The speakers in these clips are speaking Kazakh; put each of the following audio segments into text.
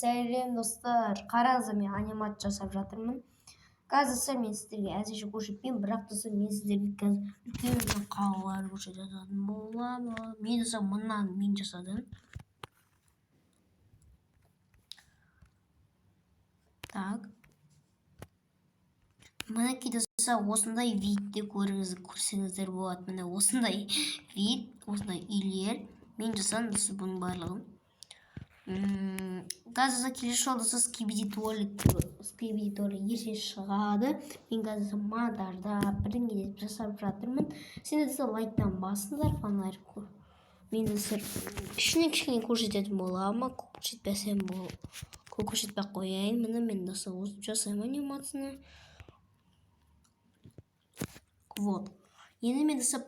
Сәлем достар, қараңыздар, мен анимат жасап жатырмын. Қазір мен сіздерге әзірше көрсетпеймін, бірақ достар, мен сіздерге қазір үлкен қалалар көрсететін боламын. Мен достар мынаны мен жасадым. Так. Мінекей достар, осындай видте көрсеңіздер болады. Міне осындай вид, осындай үйлер. Мен жасадым достар бұның барлығын. Қазір келесі жолы достар скибиди туалет ерте шығады. Мен қазір монтажда бірдеңе жасап жатырмын. Сендер достар лайктан басыңдар, фонарь. Мен достар кішкене көрсететін боламын. Көп көрсетпей қояйын. Міне мен достар өстіп жасаймын анимацияны. Вот. Енді мен достар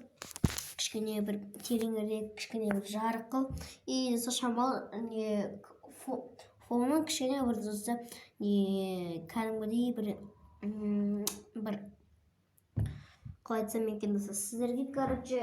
кішкене бір тереңірек, кішкене бір жарық қыл. И достар шамалы фонын кішкене бір достар кәдімгідей бір қалай айтсам екен достар, сіздерге короче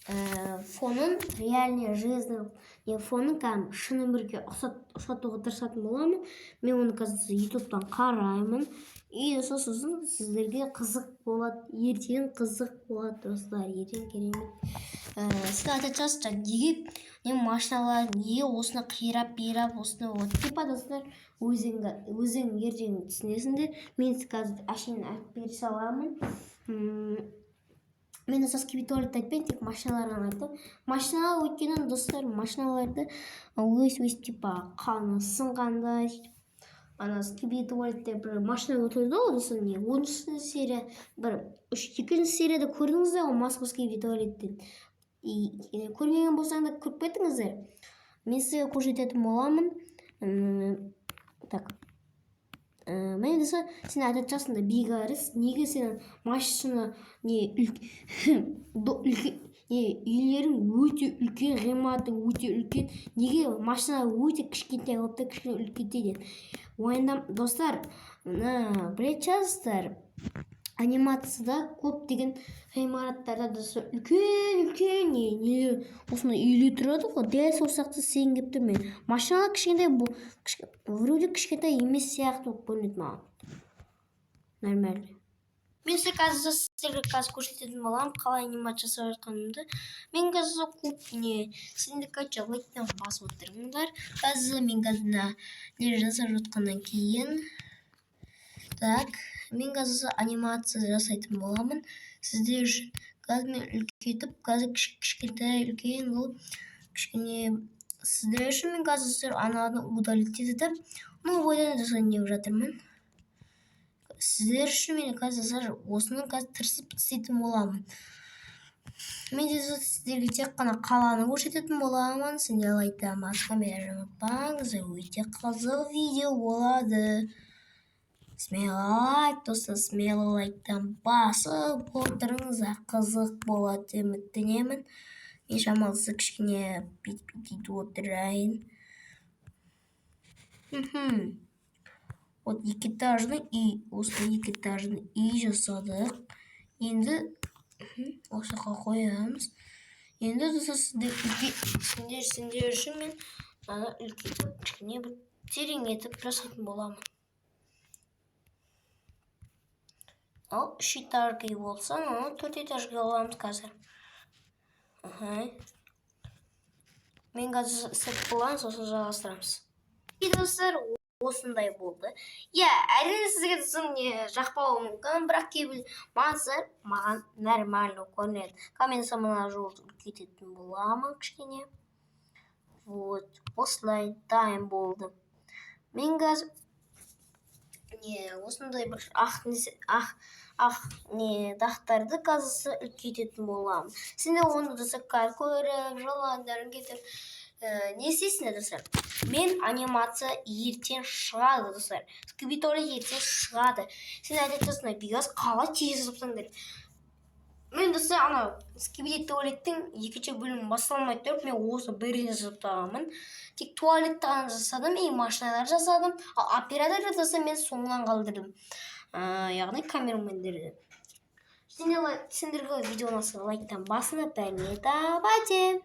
фонын реальный жизнь, фонын кәдімгі шын өмірге ұқсатуға тырысатын боламын. Мен оны қазір ютубтан қараймын. И достар сосын сіздерге қызық болады, ертең қызық болады достар, ертең керемет. Сіз айтасыздар, неге машиналар, неге осыны қирап, осыны вот типа достар, өзің ертең түсінесіңдер. Мен қазір әшейін айтып бере саламын. Мен достар скибиди туалетті айтпайын, тек машиналарға айтып. Машиналар өйткені достар, машиналарды өз типа қаны сынғанда, ана скибиди туалетте бір машина өтеді ғой достар, 10 серия, бір 2 серияда көрдіңіздер ғой Москва скибиди туалеттен. Көрмеген болсаңдар көріп кетіңіздер. Мен сізге көрсететін боламын. Так. Мен достар, сен айтып жатсың да бейгарыс, неге сен машина үйлерің өте үлкен, ғимаратың өте үлкен, неге машина өте кішкентай болып та кішкене үлкейтеді. Достар, білетін шығарсыздар, анимацияда көптеген ғимараттарда достар үлкен осындай үйлер тұрады ғой, дәл сол сияқты сен келіп тұрмын. Машиналар кішкентай, вроде кішкентай емес сияқты болып көрінеді маған. Нормально. Мен сіздерге қазір көрсететін боламын, қалай анимация жасап жатқанымды. Мен қазір көп сендер қанша лайктан басып отырыңдар. Қазір мен қазір жасап жатқаннан кейін. Так, мен қазір анимация жасайтын боламын. Сіздер үшін қазір мен үлкейтіп, қазір кішкентай үлкен болып, кішкене сіздер үшін мен қазір ананы удалить етіп, ойдан жасайын деп жатырмын. Сіздер үшін мен қазір осыны тырысып істейтін боламын. Мен сіздерге тек қана қаланы көрсететін боламын. Сендер лайктан басқа мені ұмытпаңыздар, өте қызық видео болады. Смело достар, смело лайктан басып отырыңыздар, қызық болады деп үміттенемін. Мен шамалысы кішкене бүйтіп отырайын. Вот екітажный үй, осы екітажный үй жасадық. Енді осыға қоямыз. Енді сендер үшін мен үлкейтіп, кішкене бір терең етіп жасайтын боламын. Ал 3 этажды болса, 4 этажға аламыз қазір. Мен қазір істеп болған, сосын жалғастырамыз. Достар, осындай болды. Әрине сізге жақпауы мүмкін, бірақ кейбір маған нормально көрінеді. Мен мына жолды үлкейтетін боламын кішкене. Вот, осылай дайын болды. Мен қазір осындай бір дақтарды қазір үлкейтетін боламын. Сендер оны достар көріп, жалғандарын кетіп, не істейсіңдер достар? Мен анимация ертең шығады достар. Скибиди туалет ертең шығады. Сен айтып тұрсыңдар, бигаз қалай тез жасапсыңдар. Мен достар, скибиди туалеттің 2-ші бөлімі басталмай тұрып, мен осы бірден жасаптағанмын. Тек туалетті ғана жасадым, машиналар жасадым. Ал оператор жасаса мен соңынан қалдырдым. Яғни камерамендерді. Сендерге видеоны лайктан басыңдар, бәріне табате.